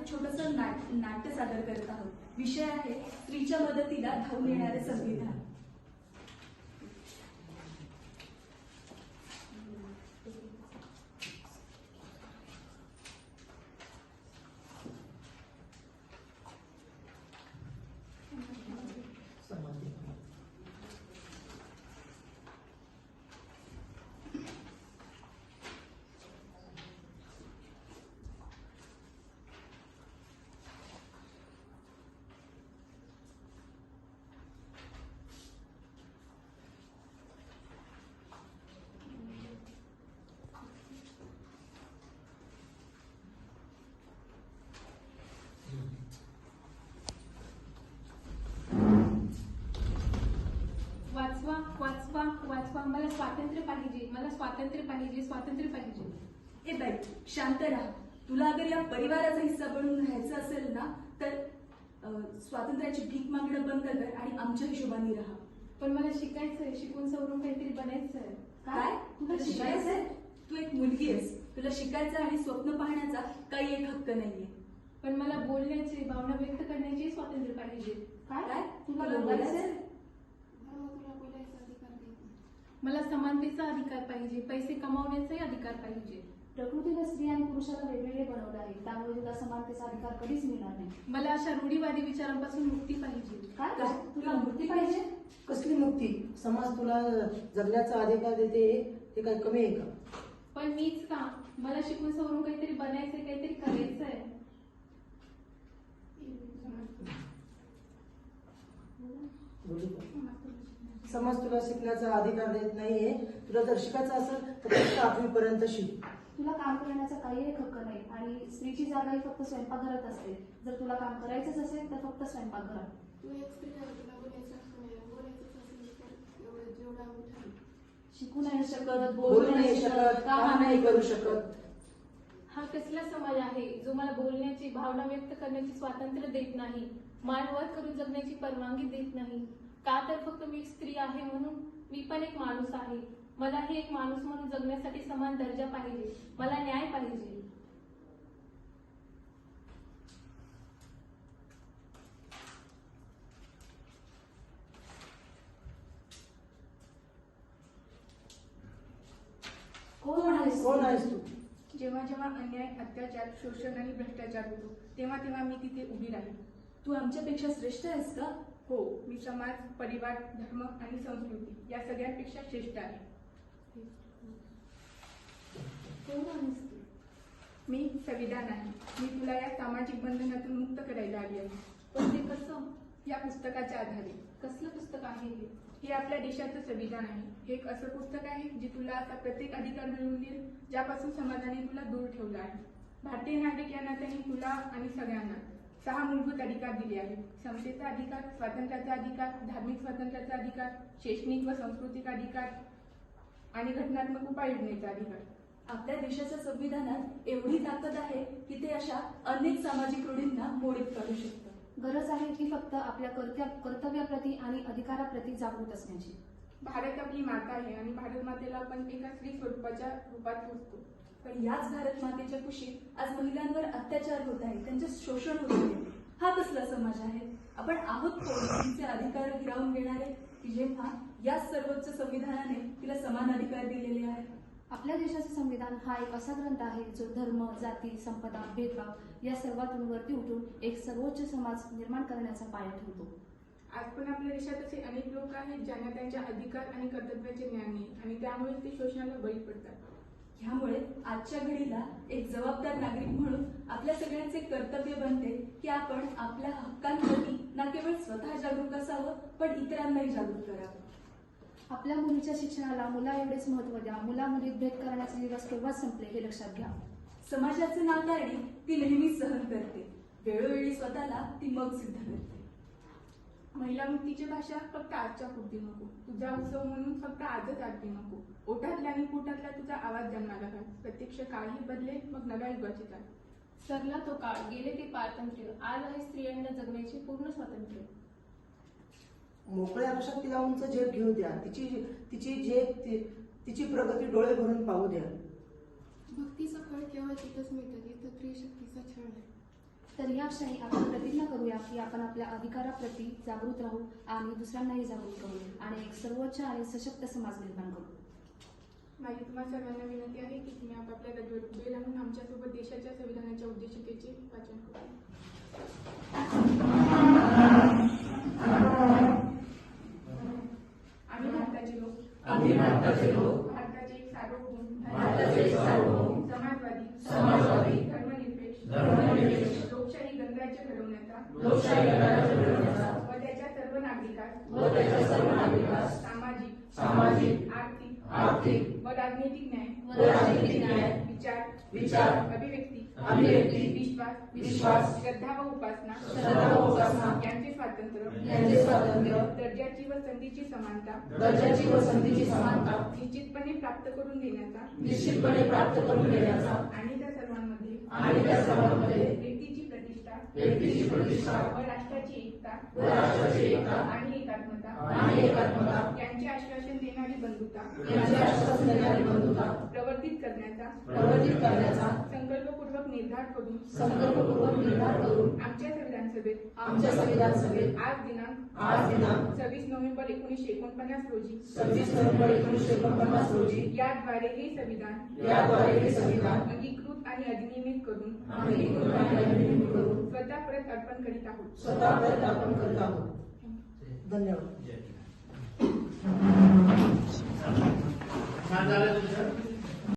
एक छोटंसं नाट्य सादर करत आहोत. विषय आहे स्त्रीच्या मदतीला धावून येणारे संविधान. वाचवा वाचवा वाचवा, मला स्वातंत्र्य पाहिजे, मला स्वातंत्र्य पाहिजे, स्वातंत्र्य पाहिजे. ए बाई शांत राहा. तुला अगर या परिवाराचा हिस्सा बनून राहायचं असेल ना तर स्वातंत्र्याची भीक मागणं बंद कर आणि आमच्या हिशोबाने राहा. पण मला शिकायचंय, शिकून सवरून काहीतरी बनायचंय. काय तुला शिकायचंय? तू एक मुलगी आहेस. तुला शिकायचं आणि स्वप्न पाहण्याचा काही एक हक्क नाहीये. पण मला बोलण्याचे, भावना व्यक्त करण्याचे स्वातंत्र्य पाहिजे. काय तुला बोलायचंय? मला समानतेचा अधिकार पाहिजे, पैसे कमावण्याचाही अधिकार पाहिजे. प्रकृतीने स्त्री आणि पुरुषाला वेगवेगळे बनवलं आहे, त्यामुळे तुला समानतेचा अधिकार कधीच मिळणार नाही. मला अशा रूढीवादी विचारांपासून मुक्ती पाहिजे. काय तुला मुक्ती पाहिजे? कसली मुक्ती? समाज तुला जगण्याचा अधिकार देते, हे काय कमी आहे का? पण मीच का? मला शिकून सवरून काहीतरी बनायचंय, काहीतरी करायचंय. समाज तुला शिकण्याचा अधिकार देत नाहीये. तुला जर शिकायचं असेल तर फक्त 8वी पर्यंत शिक. तुला काम करण्याचा काही एक हक्क नाही आणि स्त्रीची जागा ही फक्त स्वयंपाकघरात असते. जर तुला काम करायचंच असेल तर फक्त स्वयंपाकघरात. तू एक स्त्री आहे, तुला बोलायचं हक्क नाही. बोलायचंच असेल तर जेवढा मोठा शिकू नाही शकत, बोलू नाही शकत, काम नाही करू शकत. हा कसला समाज आहे जो मला बोलण्याची, भावना व्यक्त करण्याची स्वातंत्र्य देत नाही, मानवर करून जगण्याची परवानगी देत नाही? का तर फक्त मी स्त्री आहे म्हणून. मी पण एक माणूस आहे. मलाही एक माणूस म्हणून जगण्यासाठी समान दर्जा पाहिजे. मला न्याय पाहिजे. कोण आहेस तू? जेव्हा जेव्हा अन्याय, अत्याचार, शोषण आणि भ्रष्टाचार होतो तेव्हा तेव्हा मी तिथे उभी राहील. तू आमच्यापेक्षा श्रेष्ठ आहेस का? हो, मी समाज, परिवार, धर्म आणि संस्कृती या सगळ्यांपेक्षा श्रेष्ठ आहे. कोण आहेस तू? मी संविधान आहे. मी तुला या सामाजिक बंधनातून मुक्त करायला आली आहे. पण ते कसं? या पुस्तकाच्या आधारे. कसलं पुस्तक आहे हे? हे आपल्या देशाचं संविधान आहे. हे एक असं पुस्तक आहे जे तुला असा प्रत्येक अधिकार मिळवून देईल ज्यापासून समाजाने तुला दूर ठेवलं आहे. भारतीय नागरिक या नात्याने तुला आणि सगळ्यांना 6 मूलभूत अधिकार दिले आहेत. समतेचा अधिकार, स्वातंत्र्याचा अधिकार, धार्मिक स्वातंत्र्याचा अधिकार, शैक्षणिक व सांस्कृतिक अधिकार आणि घटनात्मक उपाययोजनेचा अधिकार. आपल्या देशाच्या संविधानात एवढी ताकद आहे की ते अशा अनेक सामाजिक रूढींना मोडीत काढू शकतं. गरज आहे ती फक्त आपल्या कर्तव्याप्रती आणि अधिकाराप्रती जागृत असण्याची. भारत आपली माता आहे आणि भारत मातेला आपण एका स्त्री स्वरूपाच्या रूपात पुजतो. पण याच भारत मातेच्या कुशीत आज महिलांवर अत्याचार होत आहे, त्यांचे शोषण होत आहे. हा कसला समाज आहे? आपण आहोत कोण तिचे अधिकार हिरावून घेणारे की जेव्हा या सर्वोच्च संविधानाने तिला समान अधिकार दिलेले आहेत? आपल्या देशाचे संविधान हा एक असा ग्रंथ आहे जो धर्म, जाती, संपदा, भेदभाव या सर्वातून वरती उठून एक सर्वोच्च समाज निर्माण करण्याचा पाया ठेवतो. आज पण आपल्या देशात असे अनेक लोक आहेत ज्यांना त्यांच्या अधिकार आणि कर्तव्याचे ज्ञान नाही आणि त्यामुळे ते शोषणाला बळी पडतात. ह्यामुळे आजच्या घडीला एक जबाबदार नागरिक म्हणून आपल्या सगळ्यांचे कर्तव्य बनते की आपण आपल्या हक्कांप्रती ना केवळ स्वतः जागरूक असावं पण इतरांनाही जागरूक करावं. आपल्या मुलीच्या शिक्षणाला मुला एवढेच महत्त्व द्या. मुला मुलीत भेद करण्याचे दिवस केव्हाच संपले हे लक्षात घ्या. समाजाचे नाकारणी ती नेहमीच सहन करते. वेळोवेळी स्वतःला ती मग सिद्ध करते. महिला मुक्तीची भाषा फक्त आजच्या पुरती नको. तुझा उत्सव म्हणून फक्त आजच आरती नको. ओठातला आणि पोटातला तुझा आवाज जन्माला घाल. प्रत्यक्ष काळही बदलेल मग नव्या युगाची चाल. सरला तो काळ, गेले ते पारतंत्र्य. आज आहे स्त्रियांना जगण्याचे पूर्ण स्वातंत्र्य. मोकळ्या आकाशात तिला उंच झेप घेऊ द्या. तिची प्रगती डोळे भरून पाहू द्या. भक्तीचं फळ केवळ तिथंच मिळतं जिथं स्त्री शक्तीचा छळ आहे. तर या क्षणी आपण प्रतिज्ञा करूया की आपण आपल्या अधिकाराप्रती जागृत राहू आणि दुसऱ्यांनाही जागृत करू आणि एक सर्वोच्च आणि सशक्त समाज निर्माण करू. माझी तुम्हा सर्वांना विनंती आहे की तुम्ही आपापल्या जागेवर उभे राहून आमच्यासोबत देशाच्या संविधानाच्या उद्देशिकेचे वाचन करू. आम्ही भारताचे लोक भारताचे एक सार्वभौम समाजवादी धर्मनिरपेक्ष लोकशाही गणराज्य घडवण्याचा व त्याच्या सर्व नागरिकांस सामाजिक आर्थिक व राजनैतिक न्याय विचार अभिव्यक्ती विश्वास श्रद्धा व उपासना यांचे स्वातंत्र्य दर्जाची व संधीची समानता निश्चितपणे प्राप्त करून देण्याचा आणि त्या सर्वांमध्ये व्यक्तीची प्रतिष्ठा व राष्ट्राची एकता आणि एकात्मता यांचे आश्वासन देणारी बंधुता प्रवर्तित करण्याचा संकल्पपूर्वक निर्धार करून आमच्या संविधान सभेत आज दिनांक 26 नोव्हेंबर 1949 रोजी याद्वारे हे संविधान अंगीकृत आणि अधिनियमित करून स्वतः परत अर्पण करीत आहोत. धन्यवाद. छान झालं तुमचं.